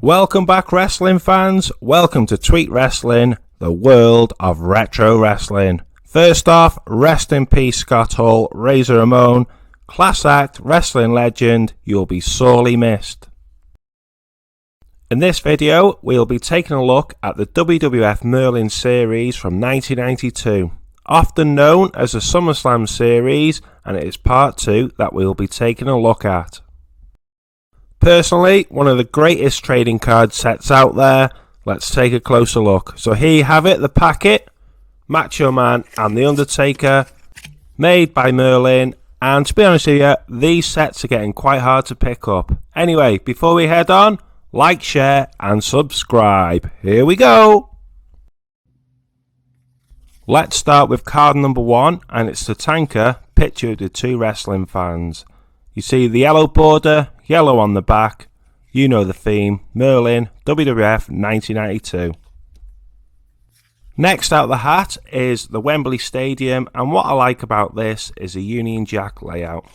Welcome back, wrestling fans. Welcome to Tweet Wrestling, the world of retro wrestling. First off, rest in peace Scott Hall, Razor Ramon, class act, wrestling legend, you'll be sorely missed. In this video, we'll be taking a look at the WWF Merlin series from 1992, often known as the SummerSlam series, and it is part 2 that we'll be taking a look at. Personally, one of the greatest trading card sets out there. Let's take a closer look. So here you have it, the packet, Macho Man and The Undertaker, made by Merlin, and to be honest with you, these sets are getting quite hard to pick up. Anyway, before we head on, like, share and subscribe. Here we go! Let's start with card number 1, and it's the Tanker, picture of the two wrestling fans. You see the yellow border, yellow on the back, you know the theme, Merlin, WWF 1992. Next out the hat is the Wembley Stadium, and what I like about this is the Union Jack layout.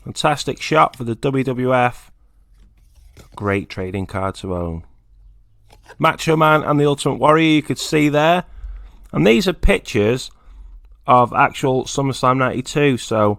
Fantastic shot for the WWF, great trading card to own. Macho Man and the Ultimate Warrior you could see there, and these are pictures of actual SummerSlam 92, so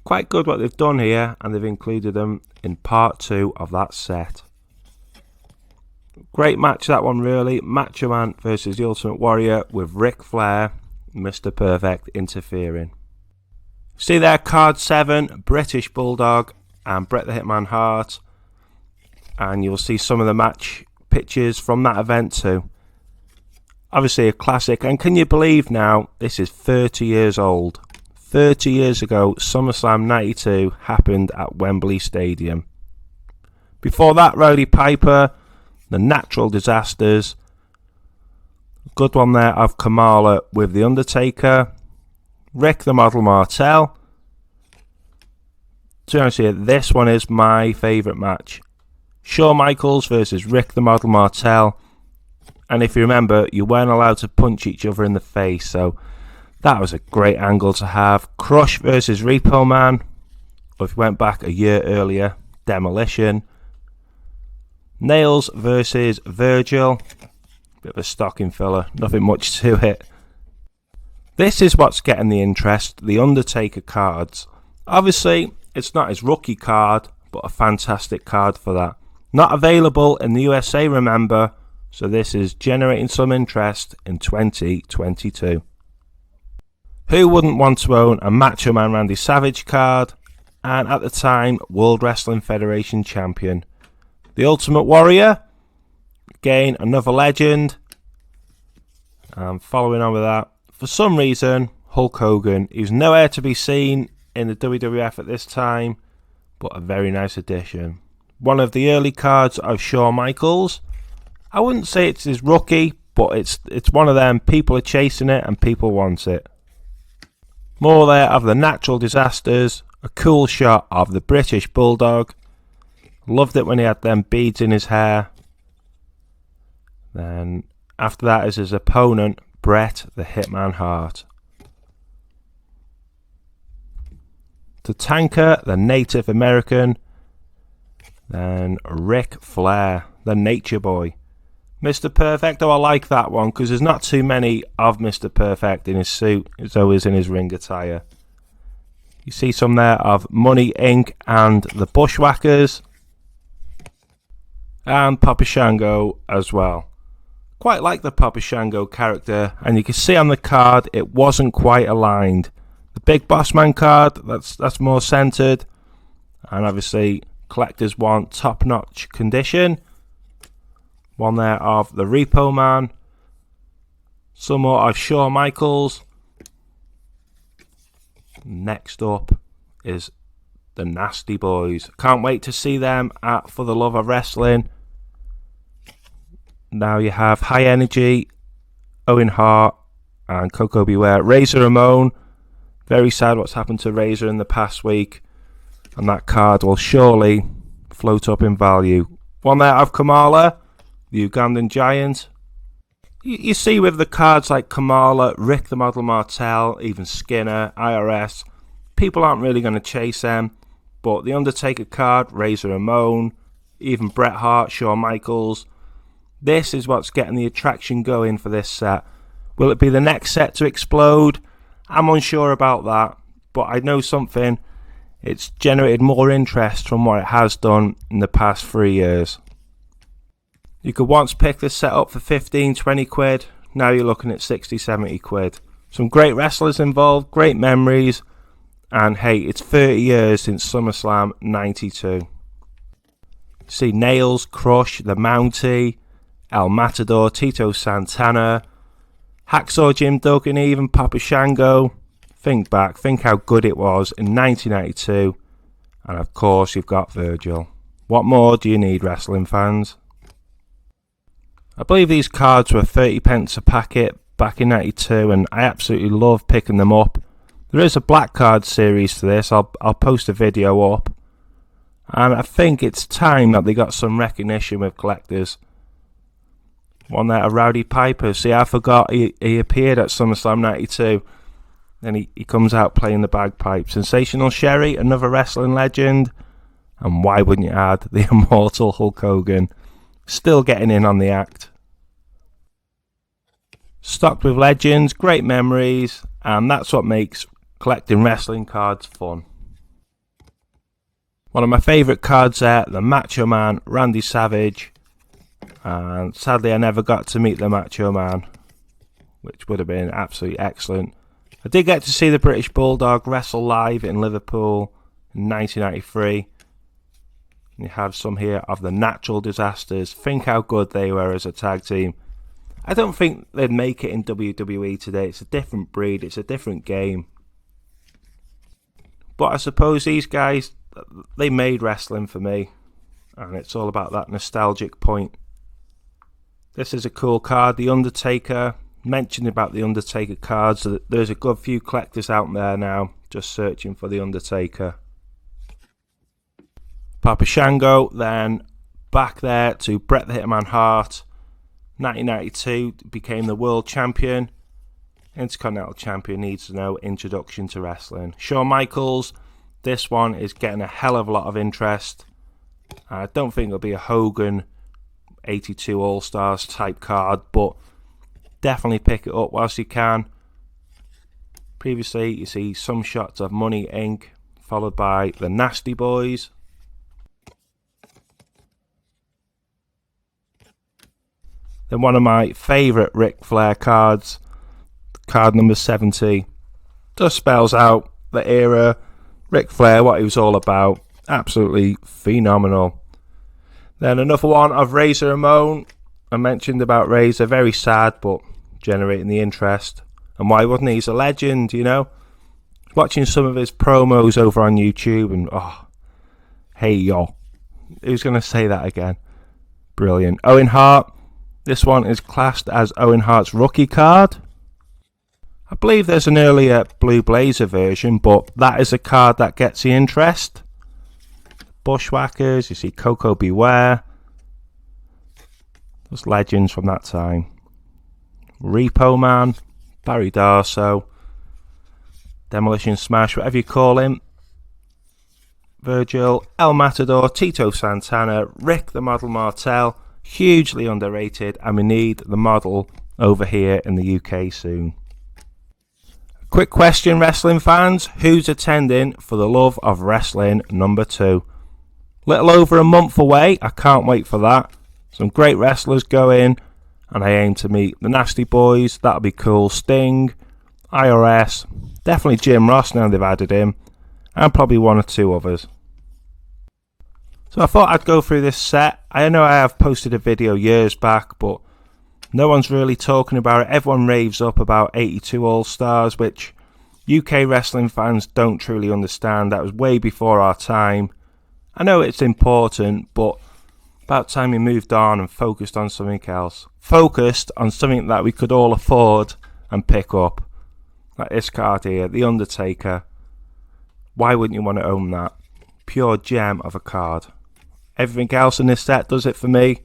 quite good what they've done here, and they've included them in part 2 of that set. Great match that one really, Macho Man versus the Ultimate Warrior with Ric Flair, Mr. Perfect interfering. See there, card 7, British Bulldog and Bret the Hitman Hart, and you'll see some of the match pictures from that event too. Obviously a classic, and can you believe now this is 30 years old? 30 years ago, SummerSlam 92 happened at Wembley Stadium. Before that, Roddy Piper, the Natural Disasters. Good one there of Kamala with The Undertaker. Rick the Model Martel. To be honest with you, this one is my favourite match. Shawn Michaels versus Rick the Model Martel. And if you remember, you weren't allowed to punch each other in the face, so that was a great angle to have. Crush versus Repo Man. Or if you went back a year earlier, Demolition. Nails versus Virgil. Bit of a stocking filler, nothing much to it. This is what's getting the interest, the Undertaker cards. Obviously, it's not his rookie card, but a fantastic card for that. Not available in the USA, remember, so this is generating some interest in 2022. Who wouldn't want to own a Macho Man Randy Savage card, and at the time, World Wrestling Federation champion? The Ultimate Warrior, again, another legend. And following on with that, for some reason, Hulk Hogan. He was nowhere to be seen in the WWF at this time, but a very nice addition. One of the early cards of Shawn Michaels. I wouldn't say it's his rookie, but it's one of them. People are chasing it and people want it. More there of the Natural Disasters, a cool shot of the British Bulldog. Loved it when he had them beads in his hair. Then after that is his opponent, Bret the Hitman Hart. The Tanker, the Native American. Then Ric Flair, the Nature Boy. Mr. Perfect, oh I like that one because there's not too many of Mr. Perfect in his suit. It's always in his ring attire. You see some there of Money Inc. and the Bushwhackers. And Papa Shango as well. Quite like the Papa Shango character, and you can see on the card it wasn't quite aligned. The Big Boss Man card, that's more centered, and obviously collectors want top-notch condition. One there of the Repo Man. Some more of Shawn Michaels. Next up is the Nasty Boys. Can't wait to see them at For the Love of Wrestling. Now you have High Energy, Owen Hart and Coco Beware. Razor Ramon. Very sad what's happened to Razor in the past week. And that card will surely float up in value. One there of Kamala, the Ugandan Giant. You see with the cards like Kamala, Rick the Model Martel, even Skinner, IRS, people aren't really going to chase them. But the Undertaker card, Razor Ramon, even Bret Hart, Shawn Michaels. This is what's getting the attraction going for this set. Will it be the next set to explode? I'm unsure about that, but I know something. It's generated more interest from what it has done in the past 3 years. You could once pick this set up for 15, 20 quid. Now you're looking at 60, 70 quid. Some great wrestlers involved, great memories. And hey, it's 30 years since SummerSlam 92. See Nails, Crush, The Mountie, El Matador, Tito Santana, Hacksaw Jim Duggan, even Papa Shango. Think back, think how good it was in 1992. And of course you've got Virgil. What more do you need, wrestling fans? I believe these cards were 30 pence a packet back in 92, and I absolutely love picking them up. There is a black card series to this. I'll post a video up. And I think it's time that they got some recognition with collectors. One there, a Rowdy Piper. See, I forgot he appeared at SummerSlam 92. Then he comes out playing the bagpipe. Sensational Sherry, another wrestling legend. And why wouldn't you add the immortal Hulk Hogan? Still getting in on the act. Stocked with legends, great memories, and that's what makes collecting wrestling cards fun. One of my favourite cards there, the Macho Man, Randy Savage. And sadly I never got to meet the Macho Man, which would have been absolutely excellent. I did get to see the British Bulldog wrestle live in Liverpool in 1993. You have some here of the Natural Disasters. Think how good they were as a tag team. I don't think they'd make it in WWE today. It's a different breed. It's a different game. But I suppose these guys, they made wrestling for me. And it's all about that nostalgic point. This is a cool card. The Undertaker. Mentioned about the Undertaker cards. There's a good few collectors out there now just searching for the Undertaker. Papa Shango, then back there to Bret the Hitman Hart. 1992 became the world champion. Intercontinental champion, needs no introduction to wrestling. Shawn Michaels, this one is getting a hell of a lot of interest. I don't think it'll be a Hogan 82 All-Stars type card, but definitely pick it up whilst you can. Previously, you see some shots of Money Inc., followed by the Nasty Boys. Then one of my favourite Ric Flair cards, card number 70, just spells out the era, Ric Flair, what he was all about. Absolutely phenomenal. Then another one of Razor Ramon. I mentioned about Razor, very sad, but generating the interest. And why wouldn't he? He's a legend, you know. Watching some of his promos over on YouTube and, oh, hey yo. Who's going to say that again? Brilliant. Owen Hart. This one is classed as Owen Hart's rookie card. I believe there's an earlier Blue Blazer version, but that is a card that gets the interest. Bushwhackers, you see Coco Beware. Those legends from that time. Repo Man, Barry Darso, Demolition Smash, whatever you call him. Virgil, El Matador, Tito Santana, Rick the Model Martel. Hugely underrated, and we need the model over here in the UK soon. Quick question, wrestling fans. Who's attending for the Love of Wrestling #2? Little over a month away. I can't wait for that. Some great wrestlers going, and I aim to meet the Nasty Boys. That'll be cool. Sting, IRS, definitely Jim Ross now they've added him, and probably one or two others. So I thought I'd go through this set. I know I have posted a video years back, but no one's really talking about it. Everyone raves up about 82 All-Stars, which UK wrestling fans don't truly understand. That was way before our time. I know it's important, but about time we moved on and focused on something else. Focused on something that we could all afford and pick up. Like this card here, The Undertaker. Why wouldn't you want to own that? Pure gem of a card. Everything else in this set does it for me,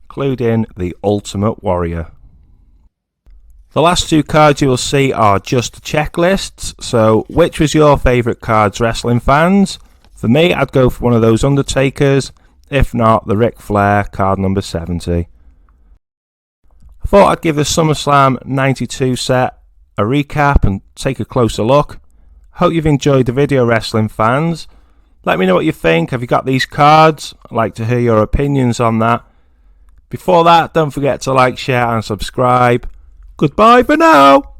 including the Ultimate Warrior. The last two cards you will see are just checklists. So which was your favourite cards, wrestling fans? For me, I'd go for one of those Undertakers. If not, the Ric Flair card number 70. I thought I'd give the SummerSlam 92 set a recap and take a closer look. Hope you've enjoyed the video, wrestling fans. Let me know what you think. Have you got these cards? I'd like to hear your opinions on that. Before that, don't forget to like, share and subscribe. Goodbye for now.